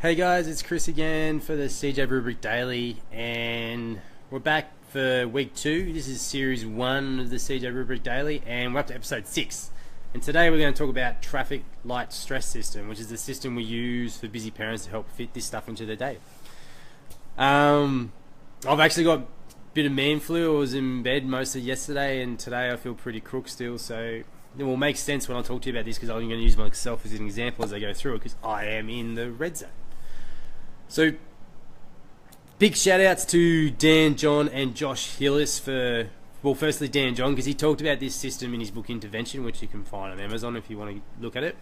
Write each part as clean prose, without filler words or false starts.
Hey guys, it's Chris again for the CJ Rubric Daily, and we're back for week 2. This is series 1 of the CJ Rubric Daily, and we're up to episode 6. And today we're going to talk about traffic light stress system, which is the system we use for busy parents to help fit this stuff into their day. I've actually got a bit of man flu. I was in bed most of yesterday, and today I feel pretty crook still, so it will make sense when I talk to you about this, because I'm going to use myself as an example as I go through it, because I am in the red zone. So, big shout outs to Dan, John, and Josh Hillis for, well, firstly Dan John, because he talked about this system in his book Intervention, which you can find on Amazon if you want to look at it.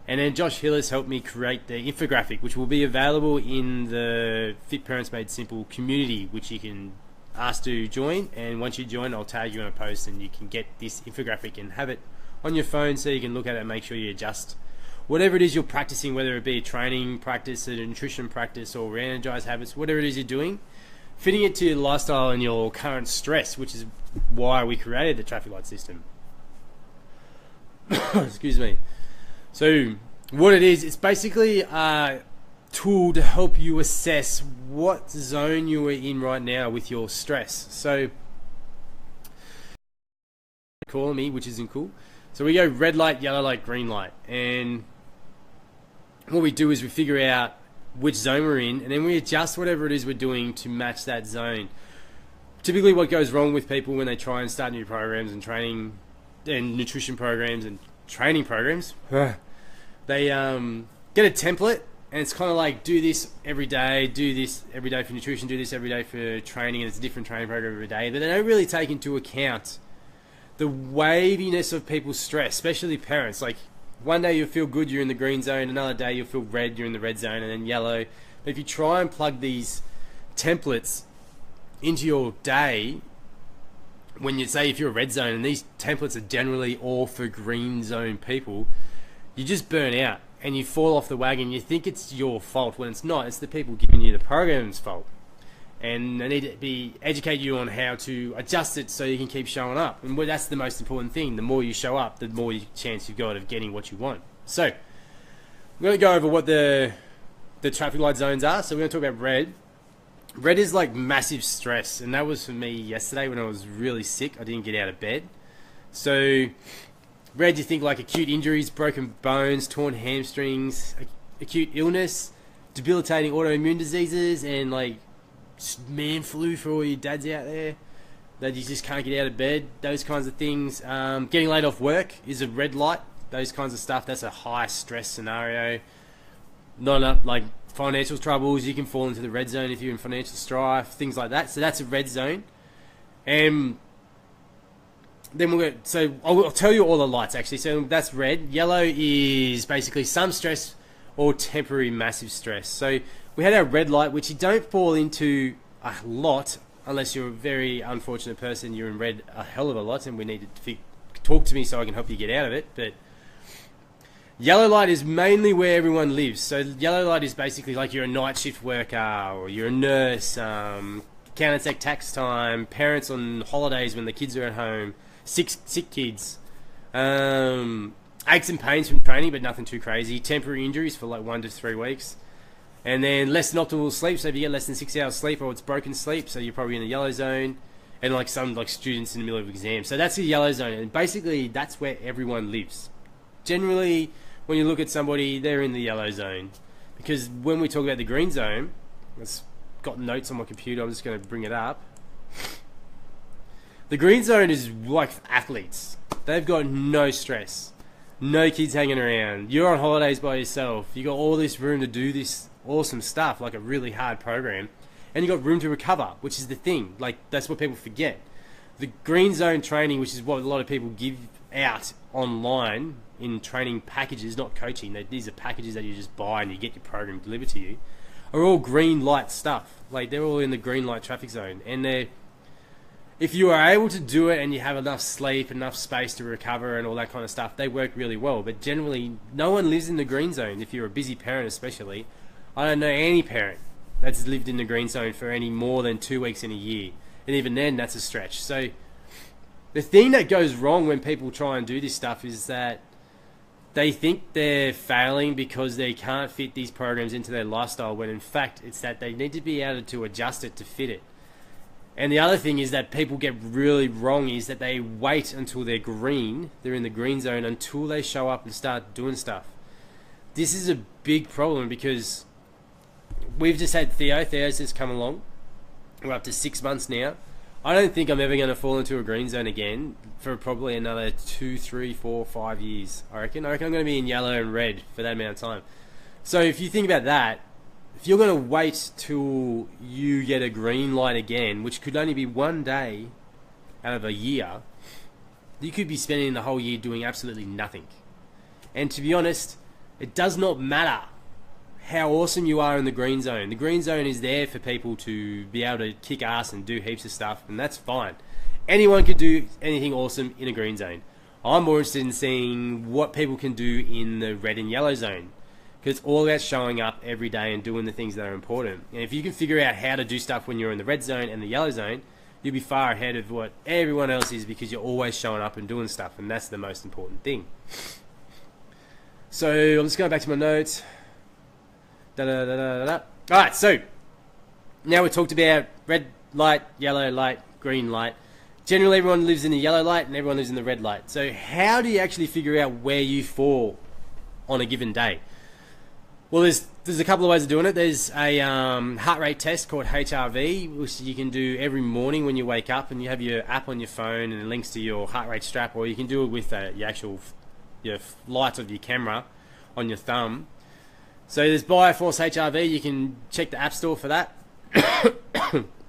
And then Josh Hillis helped me create the infographic, which will be available in the Fit Parents Made Simple community, which you can ask to join. And once you join, I'll tag you on a post, and you can get this infographic and have it on your phone so you can look at it and make sure you adjust whatever it is you're practicing, whether it be a training practice, a nutrition practice, or re-energize habits, whatever it is you're doing, fitting it to your lifestyle and your current stress, which is why we created the traffic light system. Excuse me. So what it is, it's basically a tool to help you assess what zone you are in right now with your stress. So calling me, which isn't cool. So we go red light, yellow light, green light, and what we do is we figure out which zone we're in, and then we adjust whatever it is we're doing to match that zone. Typically what goes wrong with people when they try and start new programs and training and nutrition programs and training programs, they get a template, and it's kind of like, do this every day, do this every day for nutrition, do this every day for training, and it's a different training program every day. But they don't really take into account the waviness of people's stress, especially parents. Like, one day you'll feel good, you're in the green zone, another day you'll feel red, you're in the red zone, and then yellow. But if you try and plug these templates into your day, when you say if you're a red zone, and these templates are generally all for green zone people, you just burn out and you fall off the wagon. You think it's your fault when it's not. It's the people giving you the program's fault. And they need to educate you on how to adjust it so you can keep showing up. And that's the most important thing. The more you show up, the more chance you've got of getting what you want. So, I'm going to go over what the traffic light zones are. So we're going to talk about red. Red is like massive stress, and that was for me yesterday when I was really sick. I didn't get out of bed. So, red, you think like acute injuries, broken bones, torn hamstrings, acute illness, debilitating autoimmune diseases, and like man flu for all you dads out there that you just can't get out of bed, those kinds of things. Getting laid off work is a red light, those kinds of stuff. That's a high stress scenario. Not enough, like financial troubles, you can fall into the red zone if you're in financial strife, things like that. So that's a red zone. And then we'll go, so I'll tell you all the lights actually. So that's red. Yellow is basically some stress or temporary massive stress. So we had our red light, which you don't fall into a lot unless you're a very unfortunate person. You're in red a hell of a lot, and we need to talk to me so I can help you get out of it. But yellow light is mainly where everyone lives. So yellow light is basically like you're a night shift worker, or you're a nurse, accountant tax time, parents on holidays when the kids are at home, sick kids, aches and pains from training but nothing too crazy, temporary injuries for like 1 to 3 weeks, and then less than optimal sleep. So if you get less than 6 hours sleep, or it's broken sleep, so you're probably in the yellow zone. And like some like students in the middle of exams, so that's the yellow zone, and basically that's where everyone lives. Generally, when you look at somebody, they're in the yellow zone, because when we talk about the green zone, I've got notes on my computer, I'm just going to bring it up. The green zone is like athletes. They've got no stress, no kids hanging around. You're on holidays by yourself. You got all this room to do this awesome stuff, like a really hard program, and you got room to recover, which is the thing. Like, that's what people forget. The green zone training, which is what a lot of people give out online in training packages, not coaching. These are packages that you just buy and you get your program delivered to you, are all green light stuff. Like, they're all in the green light traffic zone, and if you are able to do it and you have enough sleep, enough space to recover and all that kind of stuff, they work really well. But generally, no one lives in the green zone. If you're a busy parent especially, I don't know any parent that's lived in the green zone for any more than 2 weeks in a year. And even then, that's a stretch. So the thing that goes wrong when people try and do this stuff is that they think they're failing because they can't fit these programs into their lifestyle, when in fact it's that they need to be able to adjust it to fit it. And the other thing is that people get really wrong is that they wait until they're in the green zone, until they show up and start doing stuff. This is a big problem because we've just had Theo's just come along. We're up to 6 months now. I don't think I'm ever going to fall into a green zone again for probably another 2, 3, 4, 5 years. I reckon I'm going to be in yellow and red for that amount of time. So if you think about that, if you're going to wait till you get a green light again, which could only be one day out of a year, you could be spending the whole year doing absolutely nothing. And to be honest, it does not matter how awesome you are in the green zone. The green zone is there for people to be able to kick ass and do heaps of stuff, and that's fine. Anyone could do anything awesome in a green zone. I'm more interested in seeing what people can do in the red and yellow zone, because it's all about showing up every day and doing the things that are important. And if you can figure out how to do stuff when you're in the red zone and the yellow zone, you'll be far ahead of what everyone else is, because you're always showing up and doing stuff, and that's the most important thing. So I'm just going back to my notes. Alright, so now we talked about red light, yellow light, green light. Generally everyone lives in the yellow light and everyone lives in the red light. So how do you actually figure out where you fall on a given day? Well, there's a couple of ways of doing it. There's a heart rate test called HRV, which you can do every morning when you wake up, and you have your app on your phone and it links to your heart rate strap, or you can do it with your lights of your camera on your thumb. So there's Bioforce HRV. You can check the App Store for that.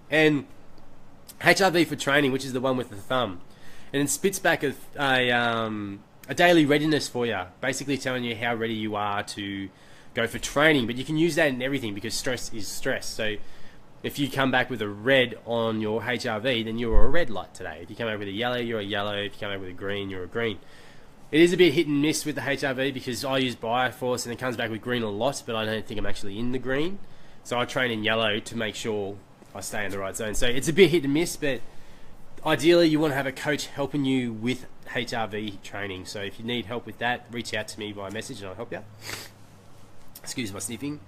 And HRV for training, which is the one with the thumb. And it spits back a daily readiness for you, basically telling you how ready you are to go for training. But you can use that in everything, because stress is stress. So if you come back with a red on your HRV, then you're a red light today. If you come back with a yellow, you're a yellow. If you come back with a green, you're a green. It is a bit hit and miss with the HRV, because I use Bioforce and it comes back with green a lot, but I don't think I'm actually in the green. So I train in yellow to make sure I stay in the right zone. So it's a bit hit and miss, but ideally you want to have a coach helping you with HRV training. So if you need help with that, reach out to me via message and I'll help you. Excuse my sniffing.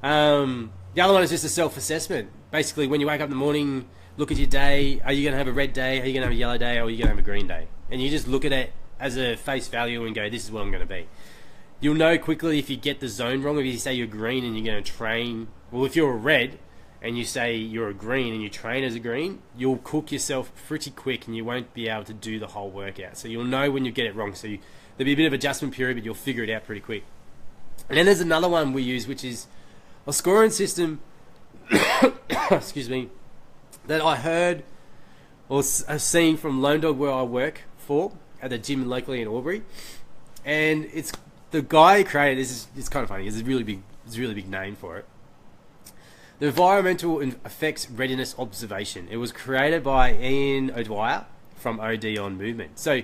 The other one is just a self-assessment. Basically, when you wake up in the morning, look at your day. Are you going to have a red day? Are you going to have a yellow day? Or are you going to have a green day? And you just look at it as a face value and go, this is what I'm going to be. You'll know quickly if you get the zone wrong. If you say you're green and you're going to train, well, if you're a red and you say you're a green and you train as a green, you'll cook yourself pretty quick and you won't be able to do the whole workout. So you'll know when you get it wrong. So there'll be a bit of adjustment period, but you'll figure it out pretty quick. And then there's another one we use, which is a scoring system excuse me, that I heard or I've seen from Lone Dog, where I work for, at the gym locally in Albury. And it's the guy who created this. It's kind of funny. It's a really big name for it. The Environmental Effects Readiness Observation. It was created by Ian O'Dwyer from OD on Movement. So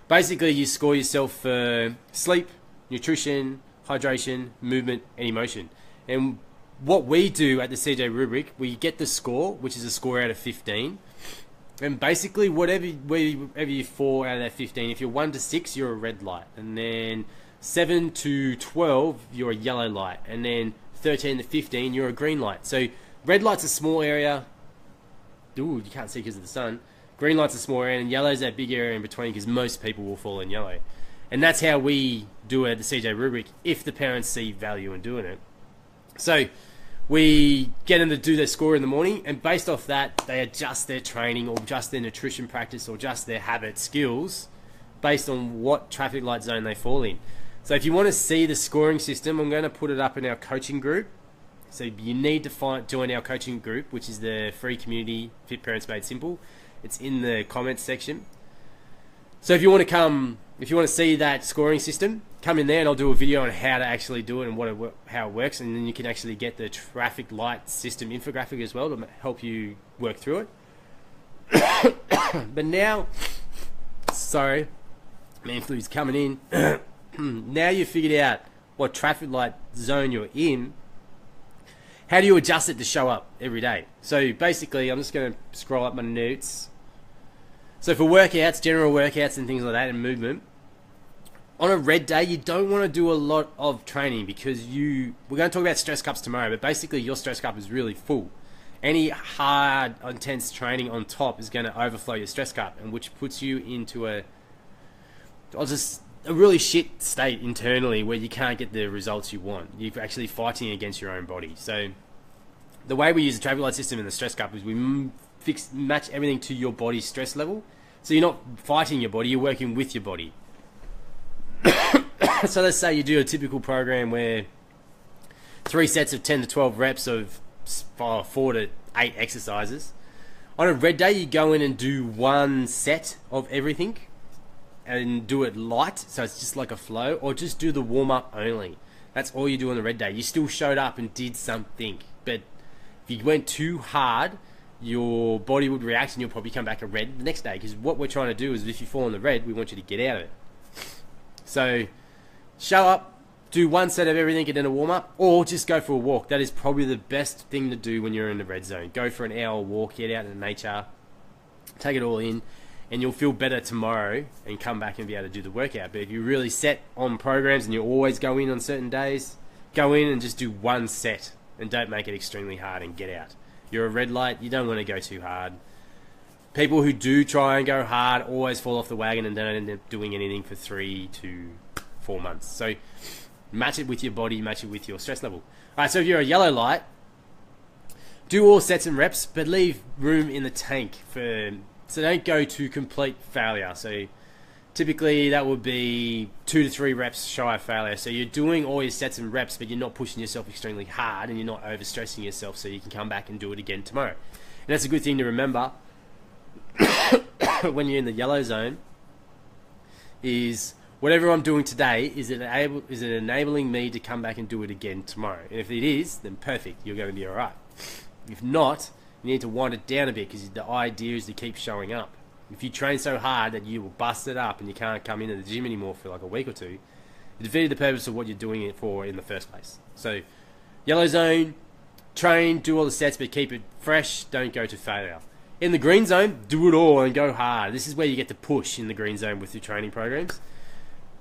basically you score yourself for sleep, nutrition, hydration, movement and emotion. And what we do at the CJ Rubric, we get the score, which is a score out of 15. And basically wherever you fall out of that 15, if you're 1 to 6, you're a red light. And then 7 to 12, you're a yellow light. And then 13 to 15, you're a green light. So red light's a small area. Ooh, you can't see because of the sun. Green light's a small area, and yellow's that big area in between, because most people will fall in yellow. And that's how we do it at the CJ Rubric, if the parents see value in doing it. So we get them to do their score in the morning, and based off that, they adjust their training or adjust their nutrition practice or adjust their habit skills based on what traffic light zone they fall in. So if you want to see the scoring system, I'm going to put it up in our coaching group. So you need to join our coaching group, which is the free community Fit Parents Made Simple. It's in the comments section. So if you want to see that scoring system, come in there and I'll do a video on how to actually do it and how it works, and then you can actually get the traffic light system infographic as well to help you work through it. But now, sorry, man flu's coming in. Now you've figured out what traffic light zone you're in, how do you adjust it to show up every day? So basically, I'm just going to scroll up my notes. So for workouts, general workouts and things like that, and movement, On a red day, you don't want to do a lot of training because we're going to talk about stress cups tomorrow, but basically your stress cup is really full. Any hard, intense training on top is going to overflow your stress cup, and which puts you into a really shit state internally where you can't get the results you want. You're actually fighting against your own body. So the way we use the traffic light system in the stress cup is we match everything to your body's stress level. So you're not fighting your body, you're working with your body. So let's say you do a typical program where 3 sets of 10 to 12 reps of 4 to 8 exercises. On a red day, you go in and do 1 set of everything and do it light, so it's just like a flow, or just do the warm-up only. That's all you do on the red day. You still showed up and did something, but if you went too hard, your body would react and you'll probably come back a red the next day, because what we're trying to do is if you fall in the red, we want you to get out of it. So show up, do 1 set of everything and then a warm-up, or just go for a walk. That is probably the best thing to do when you're in the red zone. Go for an hour walk, get out in nature, take it all in, and you'll feel better tomorrow and come back and be able to do the workout. But if you really set on programs and you always go in on certain days, go in and just do 1 set and don't make it extremely hard and get out. You're a red light, you don't want to go too hard. People who do try and go hard always fall off the wagon and don't end up doing anything for 3 to 4 months. So match it with your body, match it with your stress level. Alright, so if you're a yellow light, do all sets and reps, but leave room in the tank so don't go to complete failure. So typically that would be 2 to 3 reps shy of failure. So you're doing all your sets and reps, but you're not pushing yourself extremely hard and you're not overstressing yourself, so you can come back and do it again tomorrow. And that's a good thing to remember when you're in the yellow zone, is whatever I'm doing today, is it enabling me to come back and do it again tomorrow? And if it is, then perfect, you're going to be alright. If not, you need to wind it down a bit, because the idea is to keep showing up. If you train so hard that you will bust it up and you can't come into the gym anymore for like a week or 2, you defeated the purpose of what you're doing it for in the first place. So yellow zone, train, do all the sets, but keep it fresh, don't go to failure. In the green zone, do it all and go hard. This is where you get to push in the green zone with your training programs.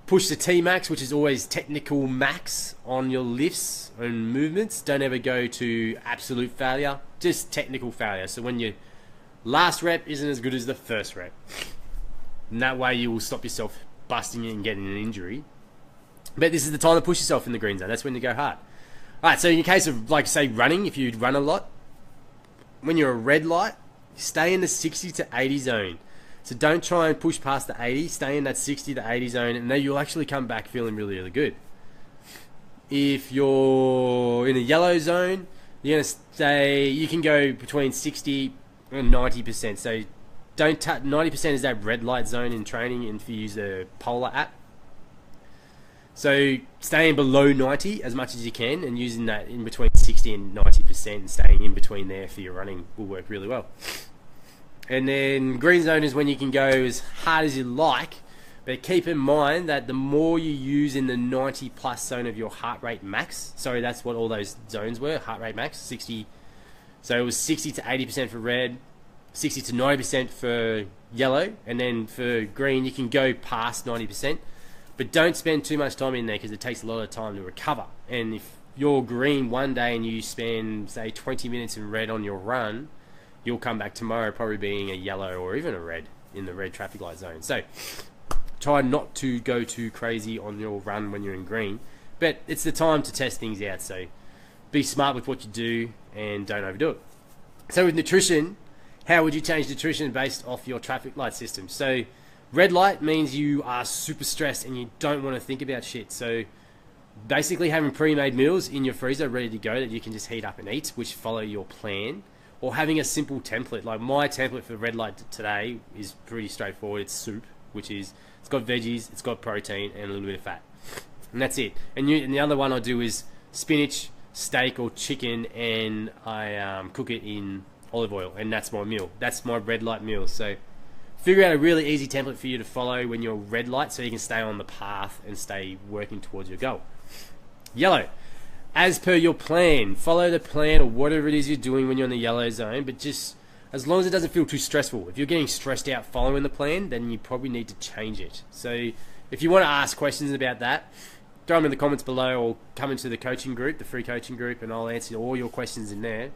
Push the T-max, which is always technical max on your lifts and movements. Don't ever go to absolute failure, just technical failure. So when your last rep isn't as good as the first rep, and that way you will stop yourself busting it and getting an injury. But this is the time to push yourself in the green zone. That's when you go hard. Alright, so in case of, like, say, running, if you run a lot, when you're a red light, stay in the 60 to 80 zone. So don't try and push past the 80, stay in that 60 to 80 zone, and then you'll actually come back feeling really, really good. If you're in a yellow zone, you're going to stay, you can go between 60 and 90%. So don't touch, 90% is that red light zone in training, and if you use the Polar app. So staying below 90 as much as you can, and using that in between 60 and 90% and staying in between there for your running will work really well. And then green zone is when you can go as hard as you like, but keep in mind that the more you use in the 90 plus zone of your heart rate max, sorry, that's what all those zones were, heart rate max, 60. So it was 60 to 80% for red, 60 to 90% for yellow, and then for green you can go past 90%, but don't spend too much time in there because it takes a lot of time to recover. And if you're green one day and you spend, say, 20 minutes in red on your run, you'll come back tomorrow probably being a yellow or even a red in the red traffic light zone. So try not to go too crazy on your run when you're in green, but it's the time to test things out. So be smart with what you do and don't overdo it. So with nutrition, how would you change nutrition based off your traffic light system? So red light means you are super stressed and you don't want to think about shit. So basically having pre-made meals in your freezer ready to go that you can just heat up and eat, which follow your plan. Or having a simple template. Like my template for red light today is pretty straightforward. It's soup, which is, it's got veggies, it's got protein, and a little bit of fat. And that's it. And the other one I do is spinach, steak, or chicken, and I cook it in olive oil. And that's my meal. That's my red light meal. So figure out a really easy template for you to follow when you're red light so you can stay on the path and stay working towards your goal. Yellow. As per your plan, follow the plan or whatever it is you're doing when you're in the yellow zone, but just as long as it doesn't feel too stressful. If you're getting stressed out following the plan, then you probably need to change it. So if you want to ask questions about that, throw them in the comments below, or come into the coaching group, the free coaching group, and I'll answer all your questions in there.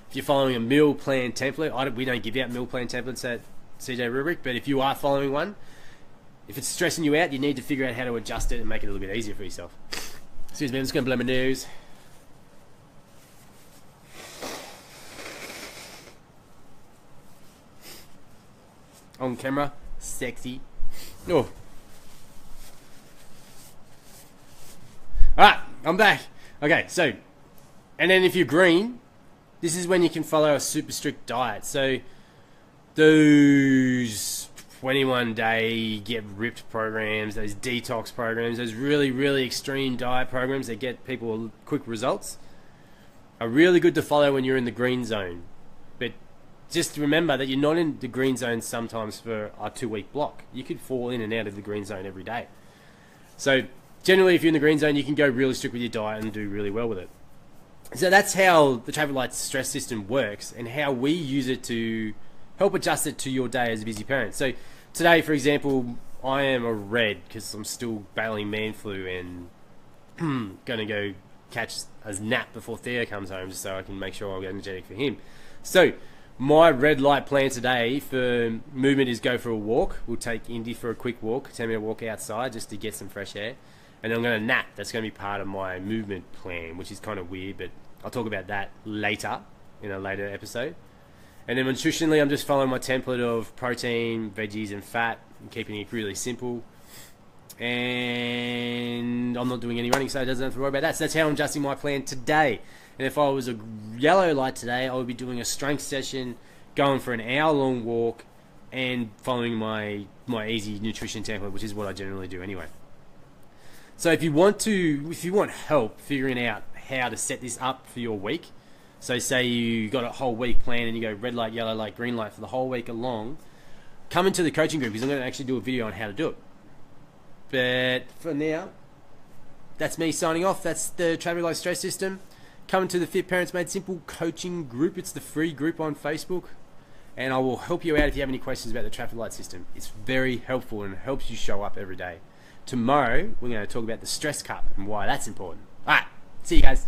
If you're following a meal plan template, we don't give out meal plan templates at CJ Rubric, but if you are following one, if it's stressing you out, you need to figure out how to adjust it and make it a little bit easier for yourself. Excuse me, I'm just going to blow my nose. On camera, sexy. Oh. Alright, I'm back. Okay, so, and then if you're green, this is when you can follow a super strict diet. So, those 21-day get ripped programs, those detox programs, those really, really extreme diet programs that get people quick results are really good to follow when you're in the green zone. But just remember that you're not in the green zone sometimes for a 2-week block. You could fall in and out of the green zone every day. So generally, if you're in the green zone, you can go really strict with your diet and do really well with it. So that's how the traffic light stress system works, and how we use it to help adjust it to your day as a busy parent. So today, for example, I am a red because I'm still battling man flu and going to go catch a nap before Theo comes home, just so I can make sure I'm energetic for him. So my red light plan today for movement is go for a walk. We'll take Indy for a quick walk, 10-minute walk outside just to get some fresh air. And I'm going to nap. That's going to be part of my movement plan, which is kind of weird, but I'll talk about that later in a later episode. And then nutritionally, I'm just following my template of protein, veggies, and fat, and keeping it really simple. And I'm not doing any running, so I don't have to worry about that. So that's how I'm adjusting my plan today. And if I was a yellow light today, I would be doing a strength session, going for an hour-long walk, and following my easy nutrition template, which is what I generally do anyway. So if you want help figuring out how to set this up for your week, so say you got a whole week plan and you go red light, yellow light, green light for the whole week along, come into the coaching group because I'm going to actually do a video on how to do it. But for now, that's me signing off. That's the traffic light stress system. Come into the Fit Parents Made Simple coaching group. It's the free group on Facebook, and I will help you out if you have any questions about the traffic light system. It's very helpful and helps you show up every day. Tomorrow, we're going to talk about the stress cup and why that's important. Alright, see you guys.